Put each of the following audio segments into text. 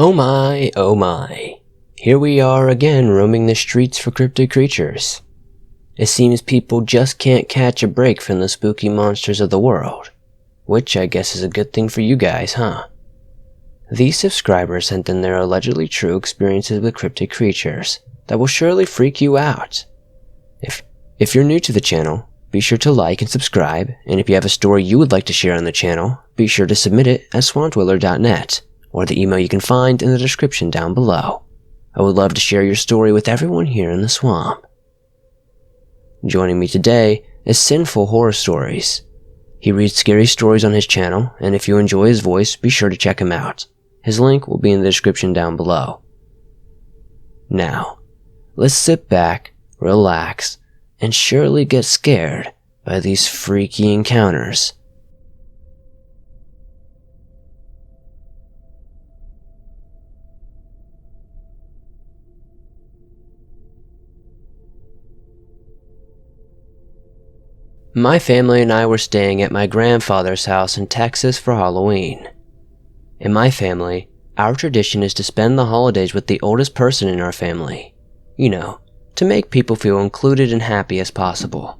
Oh my, oh my. Here we are again roaming the streets for cryptid creatures. It seems people just can't catch a break from the spooky monsters of the world. Which I guess is a good thing for you guys, huh? These subscribers sent in their allegedly true experiences with cryptid creatures that will surely freak you out. If you're new to the channel, be sure to like and subscribe, and if you have a story you would like to share on the channel, be sure to submit it at swampdweller.net, or the email you can find in the description down below. I would love to share your story with everyone here in the swamp. Joining me today is Sinful Horror Stories. He reads scary stories on his channel, and if you enjoy his voice, be sure to check him out. His link will be in the description down below. Now, let's sit back, relax, and surely get scared by these freaky encounters. My family and I were staying at my grandfather's house in Texas for Halloween. In my family, our tradition is to spend the holidays with the oldest person in our family. You know, to make people feel included and happy as possible.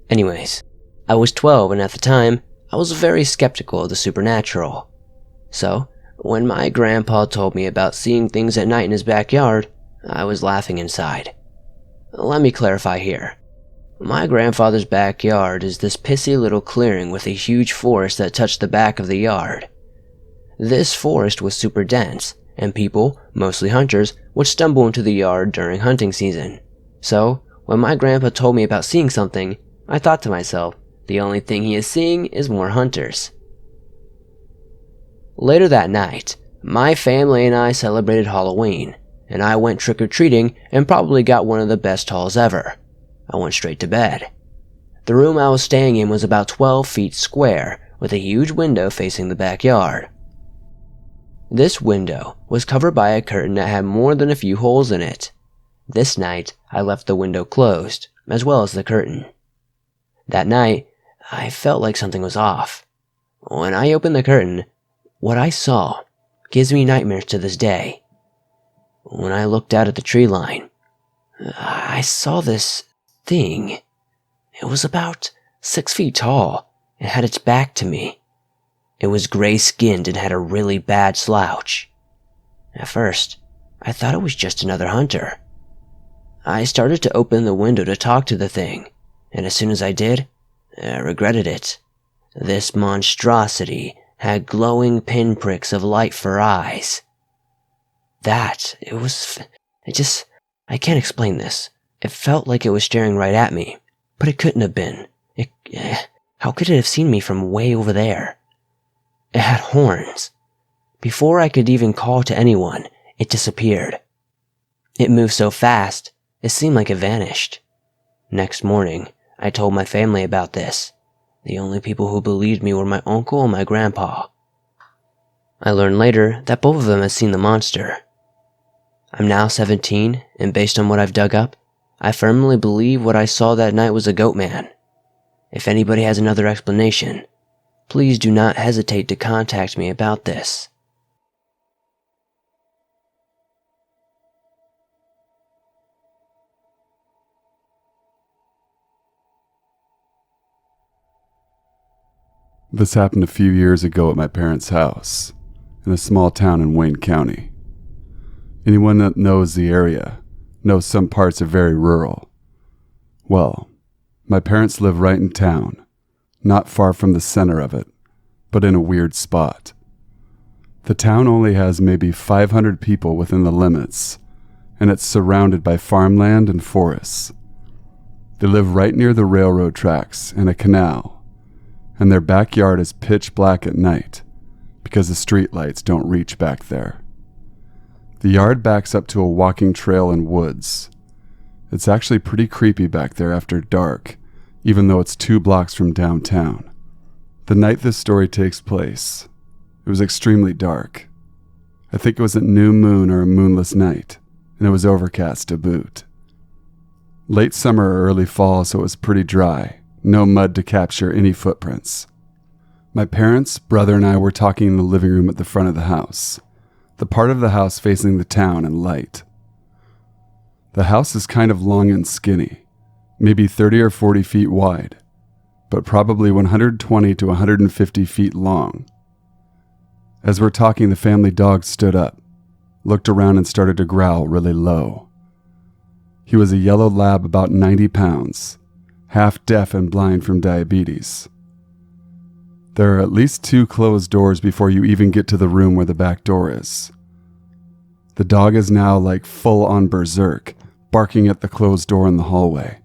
Anyways, I was 12 and at the time, I was very skeptical of the supernatural. So, when my grandpa told me about seeing things at night in his backyard, I was laughing inside. Let me clarify here. My grandfather's backyard is this pissy little clearing with a huge forest that touched the back of the yard. This forest was super dense, and people, mostly hunters, would stumble into the yard during hunting season. So, when my grandpa told me about seeing something, I thought to myself, the only thing he is seeing is more hunters. Later that night, my family and I celebrated Halloween, and I went trick-or-treating and probably got one of the best hauls ever. I went straight to bed. The room I was staying in was about 12 feet square, with a huge window facing the backyard. This window was covered by a curtain that had more than a few holes in it. This night, I left the window closed, as well as the curtain. That night, I felt like something was off. When I opened the curtain, what I saw gives me nightmares to this day. When I looked out at the tree line, I saw this thing. It was about 6 feet tall and had its back to me. It was gray-skinned and had a really bad slouch. At first, I thought it was just another hunter. I started to open the window to talk to the thing, and as soon as I did, I regretted it. This monstrosity had glowing pinpricks of light for eyes. I can't explain this. It felt like it was staring right at me, but it couldn't have been. How could it have seen me from way over there? It had horns. Before I could even call to anyone, it disappeared. It moved so fast, it seemed like it vanished. Next morning, I told my family about this. The only people who believed me were my uncle and my grandpa. I learned later that both of them had seen the monster. I'm now 17, and based on what I've dug up, I firmly believe what I saw that night was a goat man. If anybody has another explanation, please do not hesitate to contact me about this. This happened a few years ago at my parents' house, in a small town in Wayne County. Anyone that knows the area knows some parts are very rural. Well, my parents live right in town, not far from the center of it, but in a weird spot. The town only has maybe 500 people within the limits, and it's surrounded by farmland and forests. They live right near the railroad tracks and a canal, and their backyard is pitch black at night because the streetlights don't reach back there. The yard backs up to a walking trail and woods. It's actually pretty creepy back there after dark, even though it's 2 blocks from downtown. The night this story takes place, it was extremely dark. I think it was at new moon or a moonless night, and it was overcast to boot. Late summer or early fall, so it was pretty dry, no mud to capture any footprints. My parents, brother, and I were talking in the living room at the front of the house. the part of the house facing the town and light. The house is kind of long and skinny, maybe 30 or 40 feet wide, but probably 120 to 150 feet long. As we're talking, the family dog stood up, looked around and started to growl really low. He was a yellow lab about 90 pounds, half deaf and blind from diabetes. There are at least 2 closed doors before you even get to the room where the back door is. The dog is now like full on berserk, barking at the closed door in the hallway.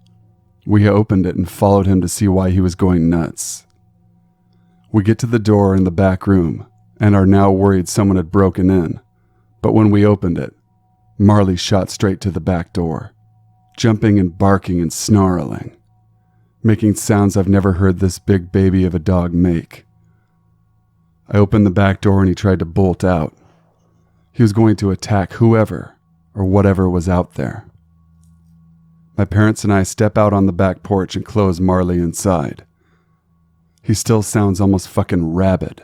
We opened it and followed him to see why he was going nuts. We get to the door in the back room and are now worried someone had broken in, but when we opened it, Marley shot straight to the back door, jumping and barking and snarling, making sounds I've never heard this big baby of a dog make. I opened the back door and he tried to bolt out. He was going to attack whoever or whatever was out there. My parents and I step out on the back porch and close Marley inside. He still sounds almost fucking rabid.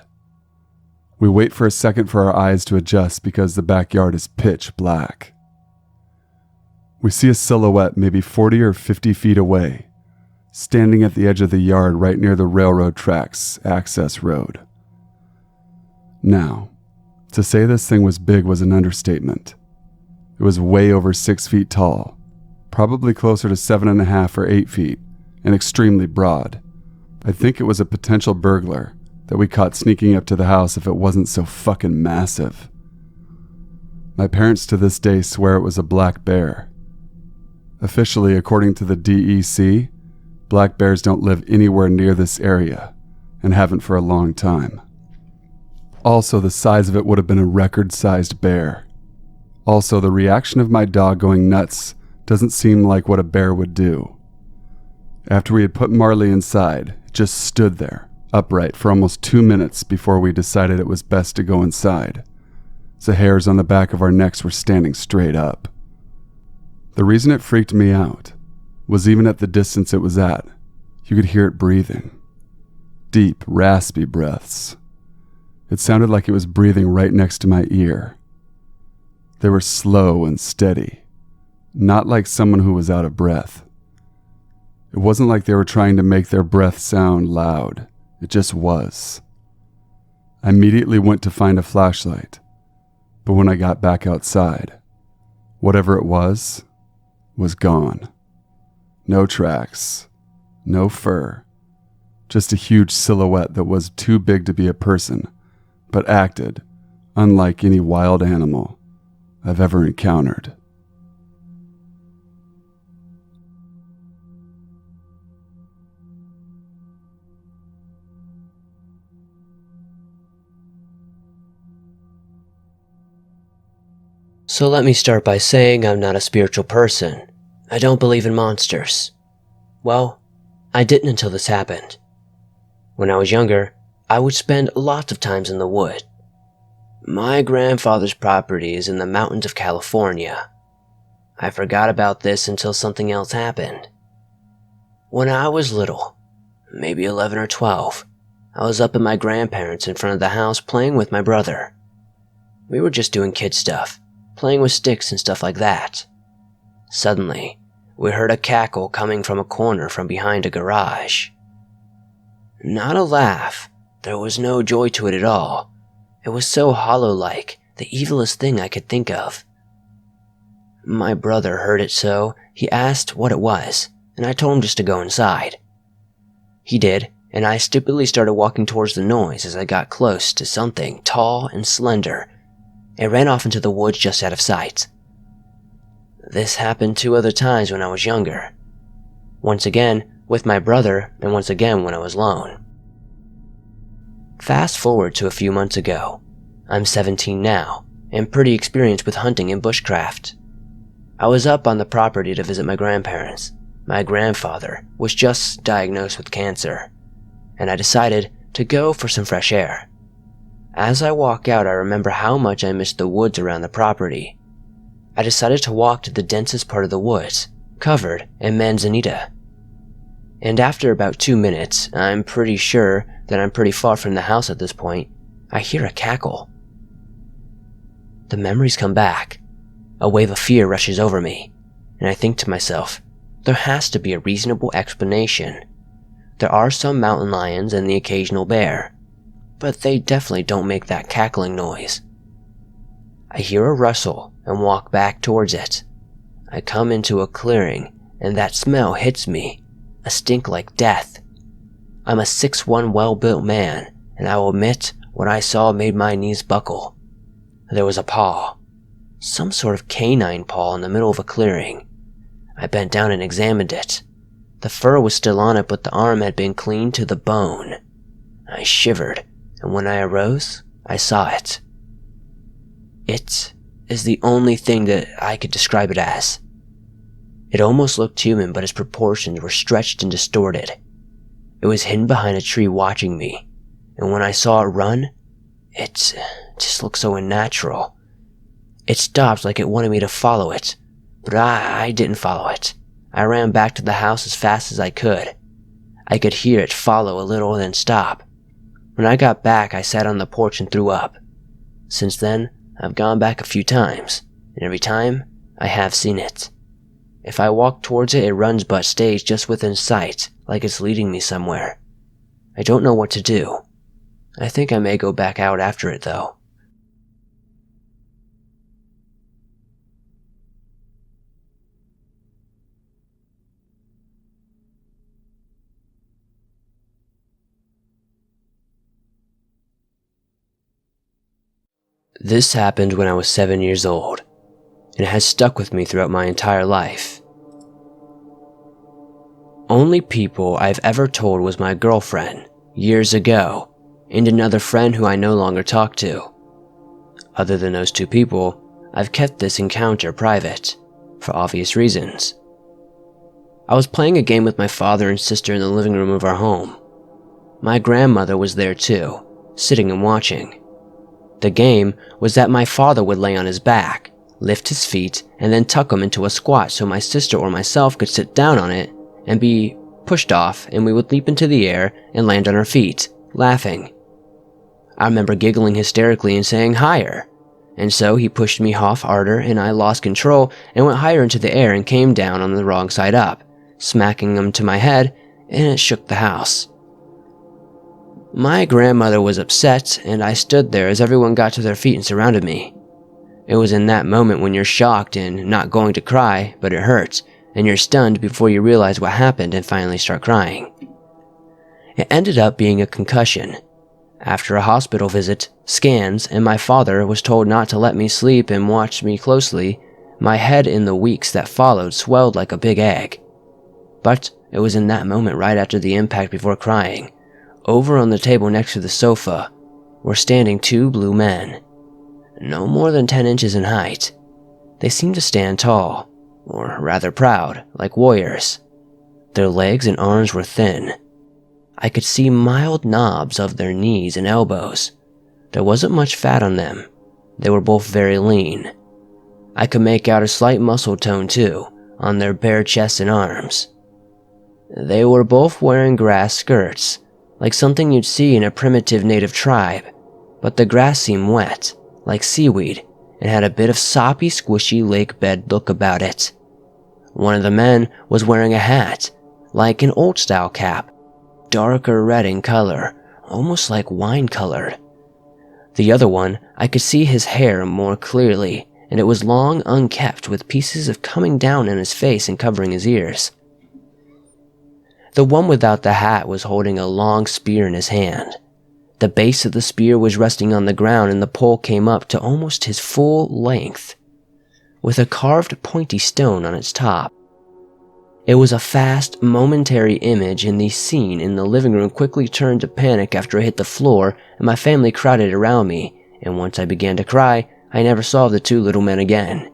We wait for a second for our eyes to adjust because the backyard is pitch black. We see a silhouette maybe 40 or 50 feet away, standing at the edge of the yard right near the railroad tracks access road. Now, to say this thing was big was an understatement. It was way over 6 feet tall, probably closer to 7.5 or 8 feet, and extremely broad. I think it was a potential burglar that we caught sneaking up to the house if it wasn't so fucking massive. My parents to this day swear it was a black bear. Officially, according to the DEC, black bears don't live anywhere near this area, and haven't for a long time. Also, the size of it would have been a record-sized bear. Also, the reaction of my dog going nuts doesn't seem like what a bear would do. After we had put Marley inside, it just stood there, upright, for almost 2 minutes before we decided it was best to go inside. The hairs on the back of our necks were standing straight up. The reason it freaked me out was even at the distance it was at, you could hear it breathing. Deep, raspy breaths. It sounded like it was breathing right next to my ear. They were slow and steady, not like someone who was out of breath. It wasn't like they were trying to make their breath sound loud. It just was. I immediately went to find a flashlight, but when I got back outside, whatever it was gone. No tracks, no fur, just a huge silhouette that was too big to be a person, but acted unlike any wild animal I've ever encountered. So let me start by saying I'm not a spiritual person. I don't believe in monsters. Well, I didn't until this happened. When I was younger, I would spend lots of times in the wood. My grandfather's property is in the mountains of California. I forgot about this until something else happened. When I was little, maybe 11 or 12, I was up at my grandparents' in front of the house playing with my brother. We were just doing kid stuff, playing with sticks and stuff like that. Suddenly, we heard a cackle coming from a corner from behind a garage. Not a laugh. There was no joy to it at all. It was so hollow-like, the evilest thing I could think of. My brother heard it, so he asked what it was, and I told him just to go inside. He did, and I stupidly started walking towards the noise as I got close to something tall and slender. It ran off into the woods just out of sight. This happened 2 other times when I was younger. Once again with my brother, and once again when I was alone. Fast forward to a few months ago. I'm 17 now, and pretty experienced with hunting and bushcraft. I was up on the property to visit my grandparents. My grandfather was just diagnosed with cancer, and I decided to go for some fresh air. As I walk out, I remember how much I missed the woods around the property. I decided to walk to the densest part of the woods, covered in manzanita. And after about 2 minutes, I'm pretty sure that I'm pretty far from the house at this point, I hear a cackle. The memories come back. A wave of fear rushes over me, and I think to myself, there has to be a reasonable explanation. There are some mountain lions and the occasional bear, but they definitely don't make that cackling noise. I hear a rustle and walk back towards it. I come into a clearing, and that smell hits me, a stink like death. I'm a 6'1" well-built man, and I will admit what I saw made my knees buckle. There was a paw, some sort of canine paw in the middle of a clearing. I bent down and examined it. The fur was still on it, but the arm had been cleaned to the bone. I shivered, and when I arose, I saw it. It is the only thing that I could describe it as. It almost looked human, but its proportions were stretched and distorted. It was hidden behind a tree watching me, and when I saw it run, it just looked so unnatural. It stopped like it wanted me to follow it, but I didn't follow it. I ran back to the house as fast as I could. I could hear it follow a little and then stop. When I got back, I sat on the porch and threw up. Since then, I've gone back a few times, and every time, I have seen it. If I walk towards it, it runs but stays just within sight, like it's leading me somewhere. I don't know what to do. I think I may go back out after it, though. This happened when I was 7 years old, and it has stuck with me throughout my entire life. Only people I've ever told was my girlfriend, years ago, and another friend who I no longer talk to. Other than those two people, I've kept this encounter private, for obvious reasons. I was playing a game with my father and sister in the living room of our home. My grandmother was there too, sitting and watching. The game was that my father would lay on his back, lift his feet, and then tuck them into a squat so my sister or myself could sit down on it and be pushed off, and we would leap into the air and land on our feet, laughing. I remember giggling hysterically and saying higher, and so he pushed me off harder and I lost control and went higher into the air and came down on the wrong side up, smacking him to my head, and it shook the house. My grandmother was upset, and I stood there as everyone got to their feet and surrounded me. It was in that moment when you're shocked and not going to cry, but it hurts, and you're stunned before you realize what happened and finally start crying. It ended up being a concussion. After a hospital visit, scans, and my father was told not to let me sleep and watch me closely, my head in the weeks that followed swelled like a big egg. But it was in that moment right after the impact before crying. Over on the table next to the sofa were standing two blue men, no more than 10 inches in height. They seemed to stand tall, or rather proud, like warriors. Their legs and arms were thin. I could see mild knobs of their knees and elbows. There wasn't much fat on them. They were both very lean. I could make out a slight muscle tone too, on their bare chests and arms. They were both wearing grass skirts, like something you'd see in a primitive native tribe, but the grass seemed wet, like seaweed, and had a bit of soppy, squishy lake bed look about it. One of the men was wearing a hat, like an old-style cap, darker red in color, almost like wine-colored. The other one, I could see his hair more clearly, and it was long, unkempt, with pieces of coming down on his face and covering his ears. The one without the hat was holding a long spear in his hand. The base of the spear was resting on the ground, and the pole came up to almost his full length, with a carved pointy stone on its top. It was a fast, momentary image, and the scene in the living room quickly turned to panic after I hit the floor and my family crowded around me, and once I began to cry, I never saw the two little men again.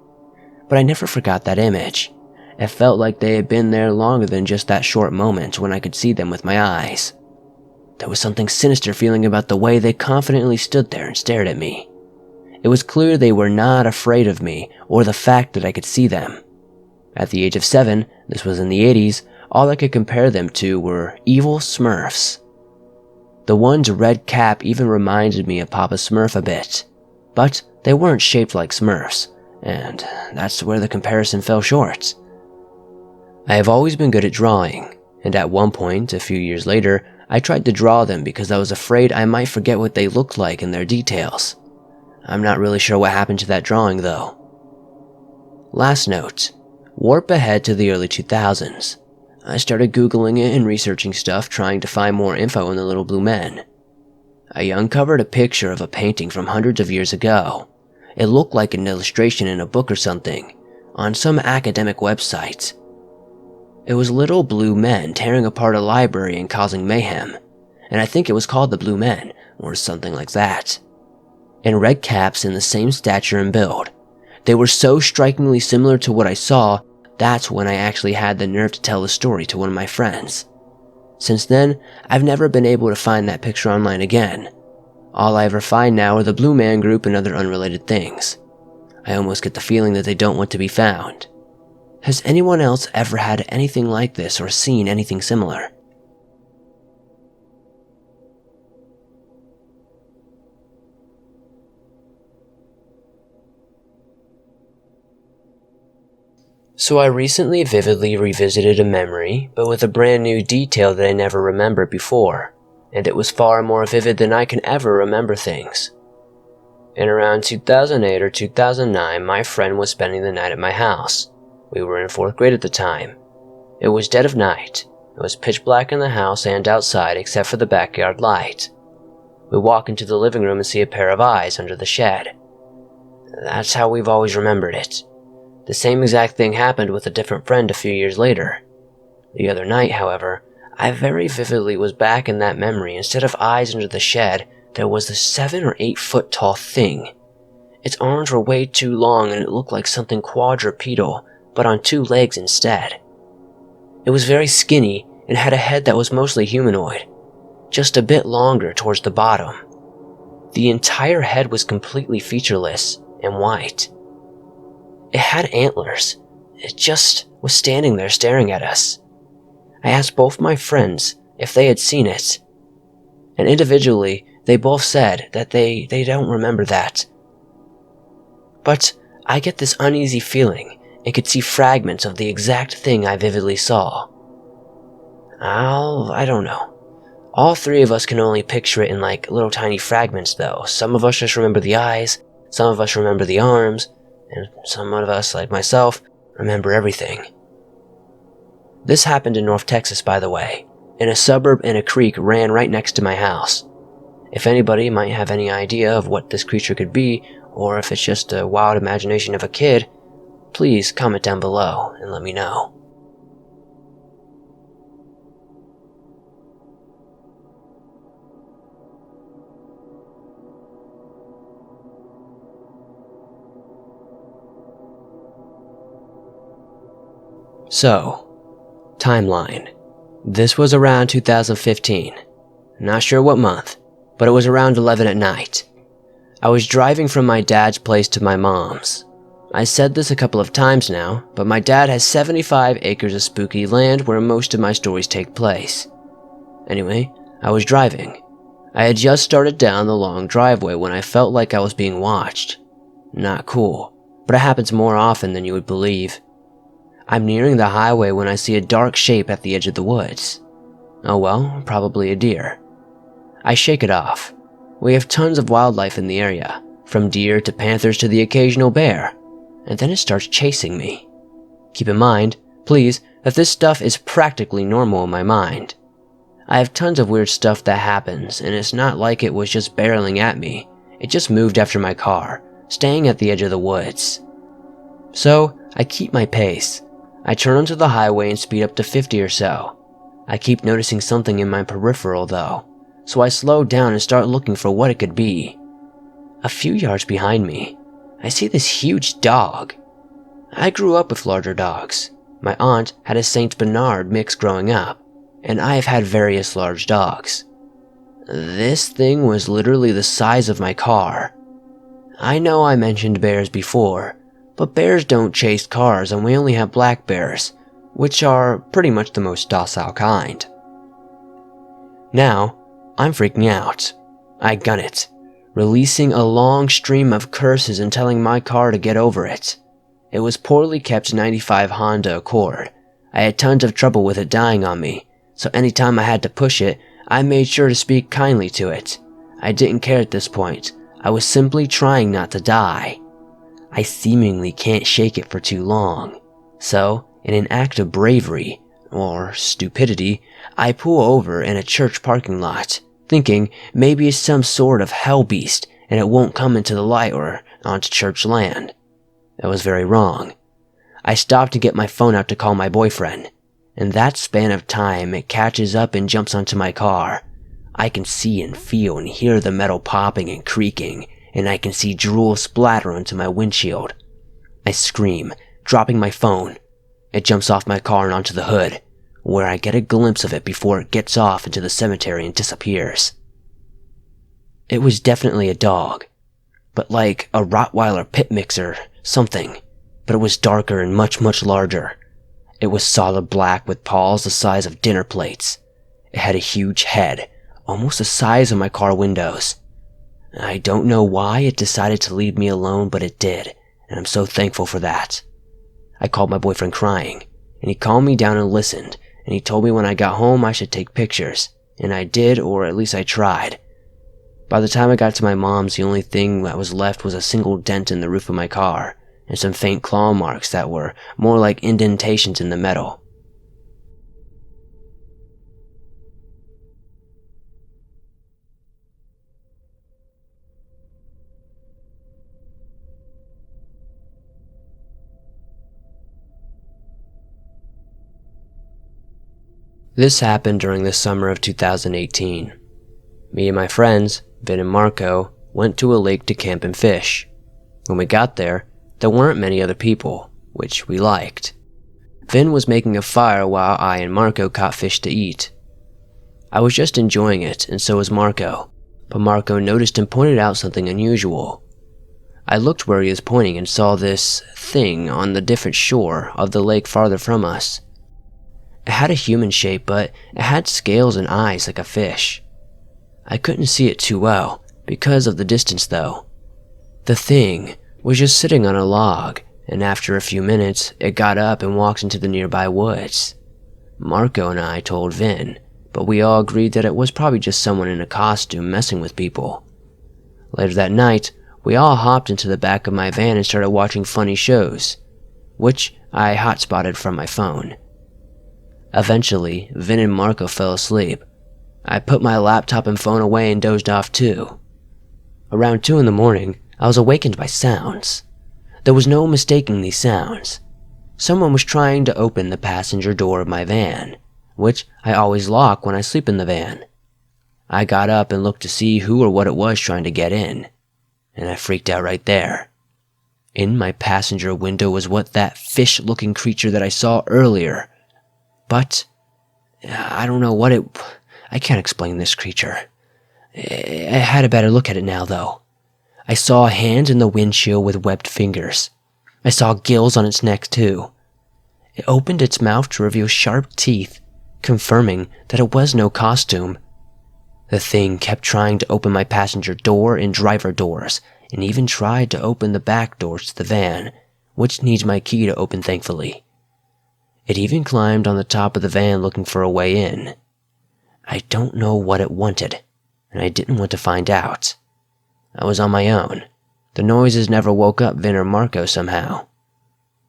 But I never forgot that image. It felt like they had been there longer than just that short moment when I could see them with my eyes. There was something sinister feeling about the way they confidently stood there and stared at me. It was clear they were not afraid of me or the fact that I could see them. At the age of 7, this was in the 80s, all I could compare them to were evil Smurfs. The one's red cap even reminded me of Papa Smurf a bit, but they weren't shaped like Smurfs, and that's where the comparison fell short. I have always been good at drawing, and at one point, a few years later, I tried to draw them because I was afraid I might forget what they looked like in their details. I'm not really sure what happened to that drawing though. Last note, warp ahead to the early 2000s. I started Googling it and researching stuff trying to find more info on the Little Blue Men. I uncovered a picture of a painting from hundreds of years ago. It looked like an illustration in a book or something, on some academic website. It was little blue men tearing apart a library and causing mayhem, and I think it was called the Blue Men, or something like that. In red caps and the same stature and build. They were so strikingly similar to what I saw, that's when I actually had the nerve to tell the story to one of my friends. Since then, I've never been able to find that picture online again. All I ever find now are the Blue Man Group and other unrelated things. I almost get the feeling that they don't want to be found. Has anyone else ever had anything like this or seen anything similar? So I recently vividly revisited a memory, but with a brand new detail that I never remembered before, and it was far more vivid than I can ever remember things. In around 2008 or 2009, my friend was spending the night at my house. We were in 4th grade at the time. It was dead of night. It was pitch black in the house and outside except for the backyard light. We walk into the living room and see a pair of eyes under the shed. That's how we've always remembered it. The same exact thing happened with a different friend a few years later. The other night, however, I very vividly was back in that memory. Instead of eyes under the shed, there was this 7 or 8 foot tall thing. Its arms were way too long and it looked like something quadrupedal, but on 2 legs instead. It was very skinny and had a head that was mostly humanoid, just a bit longer towards the bottom. The entire head was completely featureless and white. It had antlers. It just was standing there staring at us. I asked both my friends if they had seen it, and individually they both said that they don't remember that. But I get this uneasy feeling and could see fragments of the exact thing I vividly saw. I don't know. All 3 of us can only picture it in like little tiny fragments though. Some of us just remember the eyes, some of us remember the arms, and some of us, like myself, remember everything. This happened in North Texas, by the way. In a suburb and a creek ran right next to my house. If anybody might have any idea of what this creature could be, or if it's just a wild imagination of a kid, please comment down below and let me know. So, timeline. This was around 2015. Not sure what month, but it was around 11 at night. I was driving from my dad's place to my mom's. I said this a couple of times now, but my dad has 75 acres of spooky land where most of my stories take place. Anyway, I was driving. I had just started down the long driveway when I felt like I was being watched. Not cool, but it happens more often than you would believe. I'm nearing the highway when I see a dark shape at the edge of the woods. Oh well, probably a deer. I shake it off. We have tons of wildlife in the area, from deer to panthers to the occasional bear, and then it starts chasing me. Keep in mind, please, that this stuff is practically normal in my mind. I have tons of weird stuff that happens, and it's not like it was just barreling at me. It just moved after my car, staying at the edge of the woods. So, I keep my pace. I turn onto the highway and speed up to 50 or so. I keep noticing something in my peripheral though, so I slow down and start looking for what it could be. A few yards behind me, I see this huge dog. I grew up with larger dogs. My aunt had a Saint Bernard mix growing up, and I have had various large dogs. This thing was literally the size of my car. I know I mentioned bears before, but bears don't chase cars and we only have black bears, which are pretty much the most docile kind. Now, I'm freaking out. I gun it. releasing a long stream of curses and telling my car to get over it. It was poorly kept 95 Honda Accord. I had tons of trouble with it dying on me, so anytime I had to push it, I made sure to speak kindly to it. I didn't care at this point. I was simply trying not to die. I seemingly can't shake it for too long. So, in an act of bravery, or stupidity, I pull over in a church parking lot, thinking maybe it's some sort of hell beast and it won't come into the light or onto church land. That was very wrong. I stopped to get my phone out to call my boyfriend. In that span of time, it catches up and jumps onto my car. I can see and feel and hear the metal popping and creaking, and I can see drool splatter onto my windshield. I scream, dropping my phone. It jumps off my car and onto the hood, where I get a glimpse of it before it gets off into the cemetery and disappears. It was definitely a dog, but like a Rottweiler pit mix or something, but it was darker and much, much larger. It was solid black with paws the size of dinner plates. It had a huge head, almost the size of my car windows. I don't know why it decided to leave me alone, but it did, and I'm so thankful for that. I called my boyfriend crying, and he calmed me down and listened, and he told me when I got home I should take pictures, and I did, or at least I tried. By the time I got to my mom's, the only thing that was left was a single dent in the roof of my car, and some faint claw marks that were more like indentations in the metal. This happened during the summer of 2018. Me and my friends, Vin and Marco, went to a lake to camp and fish. When we got there weren't many other people, which we liked. Vin was making a fire while I and Marco caught fish to eat. I was just enjoying it, and so was Marco, but Marco noticed and pointed out something unusual. I looked where he was pointing and saw this thing on the different shore of the lake farther from us. It had a human shape, but it had scales and eyes like a fish. I couldn't see it too well, because of the distance though. The thing was just sitting on a log, and after a few minutes, it got up and walked into the nearby woods. Marco and I told Vin, but we all agreed that it was probably just someone in a costume messing with people. Later that night, we all hopped into the back of my van and started watching funny shows, which I hotspotted from my phone. Eventually, Vin and Marco fell asleep. I put my laptop and phone away and dozed off too. Around 2 in the morning, I was awakened by sounds. There was no mistaking these sounds. Someone was trying to open the passenger door of my van, which I always lock when I sleep in the van. I got up and looked to see who or what it was trying to get in, and I freaked out right there. In my passenger window was what that fish-looking creature that I saw earlier. But I don't know what I can't explain this creature. I had a better look at it now, though. I saw a hand in the windshield with webbed fingers. I saw gills on its neck, too. It opened its mouth to reveal sharp teeth, confirming that it was no costume. The thing kept trying to open my passenger door and driver doors, and even tried to open the back doors to the van, which needs my key to open, thankfully. It even climbed on the top of the van looking for a way in. I don't know what it wanted, and I didn't want to find out. I was on my own. The noises never woke up Vin or Marco somehow.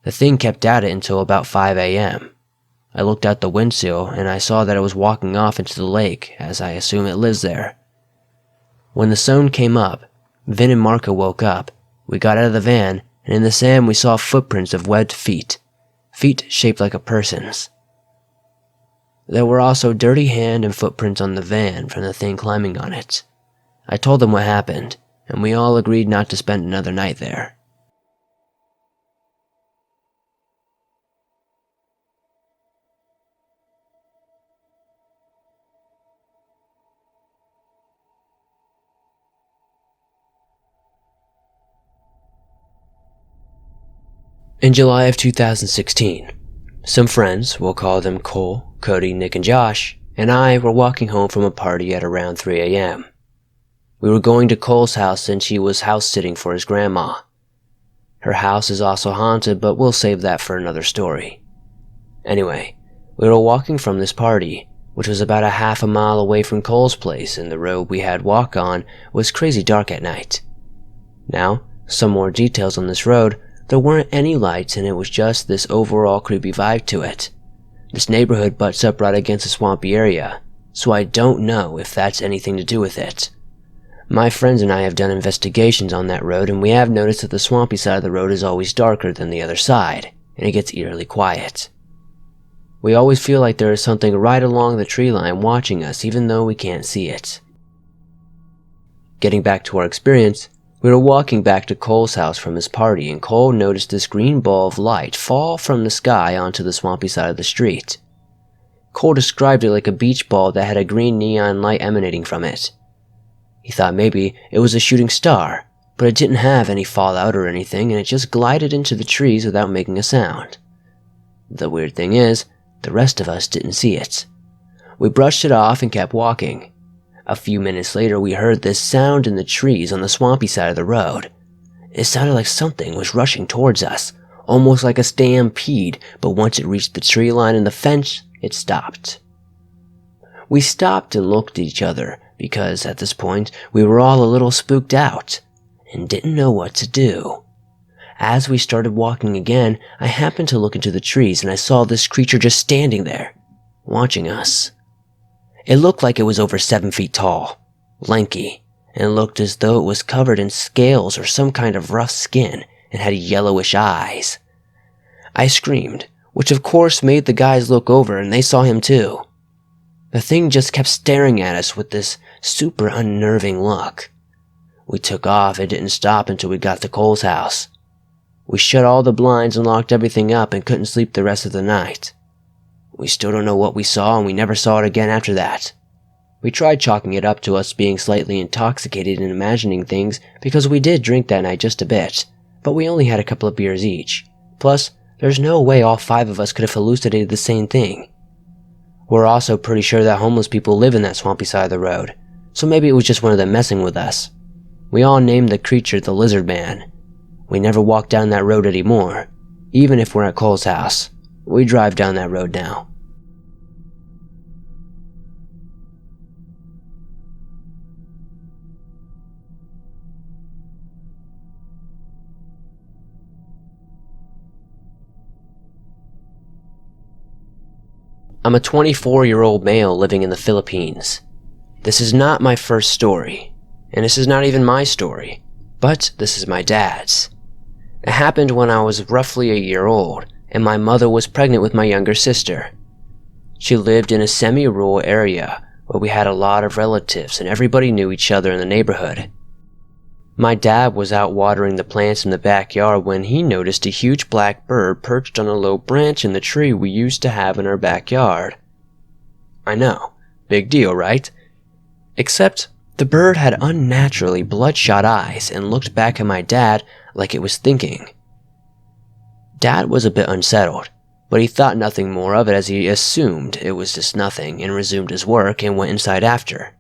The thing kept at it until about 5 a.m. I looked out the windshield and I saw that it was walking off into the lake, as I assume it lives there. When the sun came up, Vin and Marco woke up. We got out of the van, and in the sand we saw footprints of webbed feet. Feet shaped like a person's. There were also dirty hand and footprints on the van from the thing climbing on it. I told them what happened, and we all agreed not to spend another night there. In July of 2016, some friends, we'll call them Cole, Cody, Nick, and Josh, and I were walking home from a party at around 3 a.m. We were going to Cole's house since he was house sitting for his grandma. Her house is also haunted, but we'll save that for another story. Anyway, we were walking from this party, which was about a half a mile away from Cole's place, and the road we had walked on was crazy dark at night. Now, some more details on this road. There weren't any lights, and it was just this overall creepy vibe to it. This neighborhood butts up right against a swampy area, so I don't know if that's anything to do with it. My friends and I have done investigations on that road, and we have noticed that the swampy side of the road is always darker than the other side, and it gets eerily quiet. We always feel like there is something right along the tree line watching us, even though we can't see it. Getting back to our experience, we were walking back to Cole's house from his party, and Cole noticed this green ball of light fall from the sky onto the swampy side of the street. Cole described it like a beach ball that had a green neon light emanating from it. He thought maybe it was a shooting star, but it didn't have any fallout or anything, and it just glided into the trees without making a sound. The weird thing is, the rest of us didn't see it. We brushed it off and kept walking. A few minutes later, we heard this sound in the trees on the swampy side of the road. It sounded like something was rushing towards us, almost like a stampede, but once it reached the tree line and the fence, it stopped. We stopped and looked at each other, because at this point, we were all a little spooked out, and didn't know what to do. As we started walking again, I happened to look into the trees, and I saw this creature just standing there, watching us. It looked like it was over 7 feet tall, lanky, and looked as though it was covered in scales or some kind of rough skin, and had yellowish eyes. I screamed, which of course made the guys look over, and they saw him too. The thing just kept staring at us with this super unnerving look. We took off and didn't stop until we got to Cole's house. We shut all the blinds and locked everything up and couldn't sleep the rest of the night. We still don't know what we saw, and we never saw it again after that. We tried chalking it up to us being slightly intoxicated and imagining things, because we did drink that night just a bit, but we only had a couple of beers each. Plus, there's no way all 5 of us could have hallucinated the same thing. We're also pretty sure that homeless people live in that swampy side of the road, so maybe it was just one of them messing with us. We all named the creature the Lizard Man. We never walk down that road anymore. Even if we're at Cole's house, we drive down that road now. I'm a 24-year-old male living in the Philippines. This is not my first story, and this is not even my story, but this is my dad's. It happened when I was roughly a year old, and my mother was pregnant with my younger sister. She lived in a semi-rural area where we had a lot of relatives and everybody knew each other in the neighborhood. My dad was out watering the plants in the backyard when he noticed a huge black bird perched on a low branch in the tree we used to have in our backyard. I know, big deal, right? Except the bird had unnaturally bloodshot eyes and looked back at my dad like it was thinking. Dad was a bit unsettled, but he thought nothing more of it as he assumed it was just nothing and resumed his work and went inside after.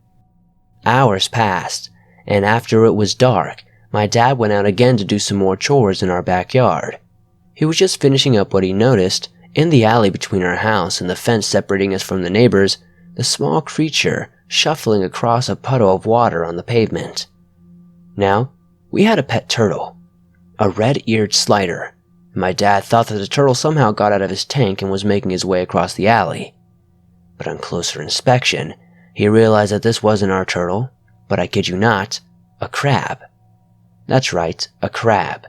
Hours passed, and after it was dark, my dad went out again to do some more chores in our backyard. He was just finishing up what he noticed. In the alley between our house and the fence separating us from the neighbors, the small creature shuffling across a puddle of water on the pavement. Now, we had a pet turtle, a red-eared slider. My dad thought that the turtle somehow got out of his tank and was making his way across the alley. But on closer inspection, he realized that this wasn't our turtle, but I kid you not, a crab. That's right, a crab.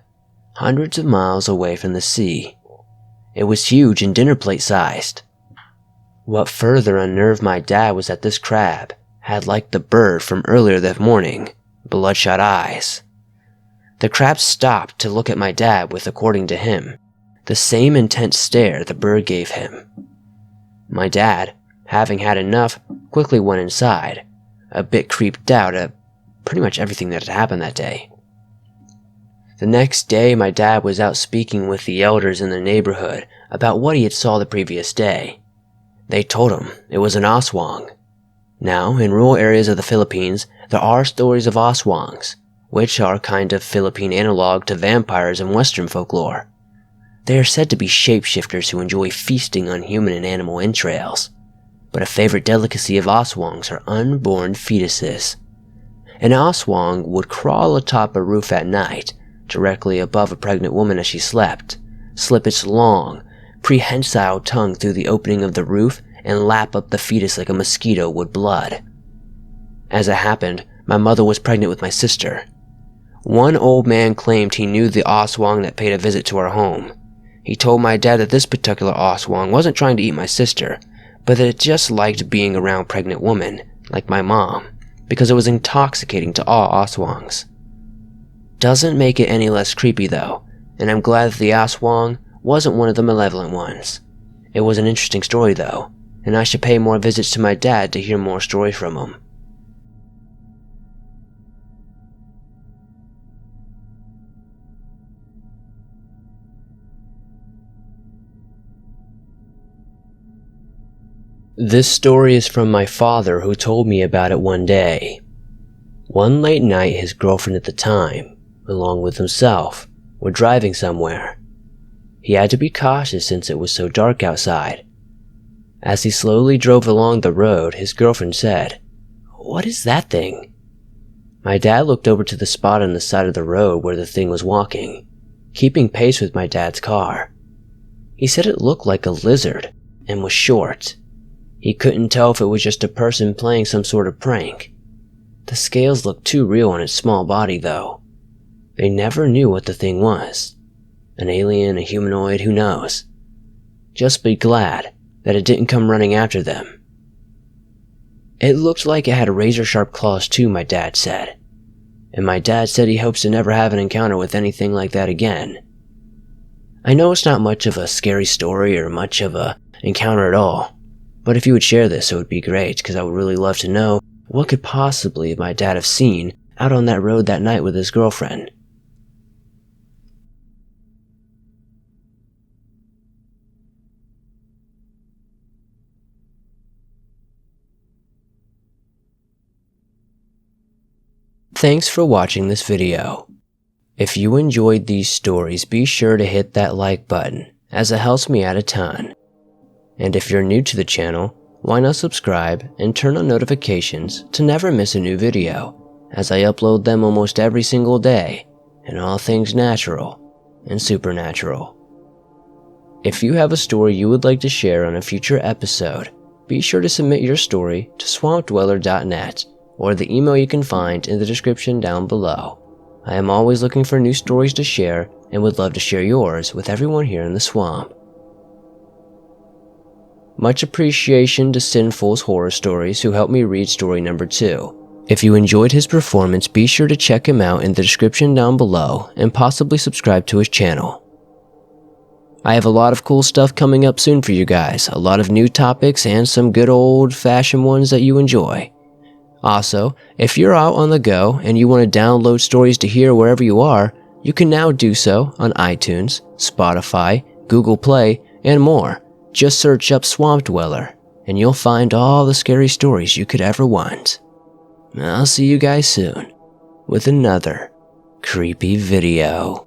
Hundreds of miles away from the sea. It was huge and dinner plate sized. What further unnerved my dad was that this crab had, like the bird from earlier that morning, bloodshot eyes. The crab stopped to look at my dad with, according to him, the same intense stare the bird gave him. My dad, having had enough, quickly went inside, a bit creeped out at pretty much everything that had happened that day. The next day, my dad was out speaking with the elders in the neighborhood about what he had saw the previous day. They told him it was an aswang. Now, in rural areas of the Philippines, there are stories of aswangs, which are kind of Philippine analog to vampires in Western folklore. They are said to be shapeshifters who enjoy feasting on human and animal entrails. But a favorite delicacy of aswangs are unborn fetuses. An aswang would crawl atop a roof at night, directly above a pregnant woman as she slept, slip its long, prehensile tongue through the opening of the roof, and lap up the fetus like a mosquito would blood. As it happened, my mother was pregnant with my sister. One old man claimed he knew the aswang that paid a visit to our home. He told my dad that this particular aswang wasn't trying to eat my sister, but that it just liked being around pregnant women, like my mom, because it was intoxicating to all aswangs. Doesn't make it any less creepy though, and I'm glad that the aswang wasn't one of the malevolent ones. It was an interesting story though, and I should pay more visits to my dad to hear more stories from him. This story is from my father, who told me about it one day. One late night, his girlfriend at the time, along with himself, were driving somewhere. He had to be cautious since it was so dark outside. As he slowly drove along the road, his girlfriend said, "What is that thing?" My dad looked over to the spot on the side of the road where the thing was walking, keeping pace with my dad's car. He said it looked like a lizard and was short. He couldn't tell if it was just a person playing some sort of prank. The scales looked too real on its small body though. They never knew what the thing was. An alien, a humanoid, who knows? Just be glad that it didn't come running after them. It looked like it had razor-sharp claws too, my dad said. And my dad said he hopes to never have an encounter with anything like that again. I know it's not much of a scary story or much of a encounter at all, but if you would share this, it would be great, because I would really love to know what could possibly my dad have seen out on that road that night with his girlfriend. Thanks for watching this video. If you enjoyed these stories, be sure to hit that like button, as it helps me out a ton. And if you're new to the channel, why not subscribe and turn on notifications to never miss a new video, as I upload them almost every single day, and all things natural and supernatural. If you have a story you would like to share on a future episode, be sure to submit your story to swampdweller.net or the email you can find in the description down below. I am always looking for new stories to share and would love to share yours with everyone here in the swamp. Much appreciation to Sinful's Horror Stories, who helped me read story number 2. If you enjoyed his performance, be sure to check him out in the description down below and possibly subscribe to his channel. I have a lot of cool stuff coming up soon for you guys, a lot of new topics and some good old-fashioned ones that you enjoy. Also, if you're out on the go and you want to download stories to hear wherever you are, you can now do so on iTunes, Spotify, Google Play, and more. Just search up Swamp Dweller, and you'll find all the scary stories you could ever want. I'll see you guys soon with another creepy video.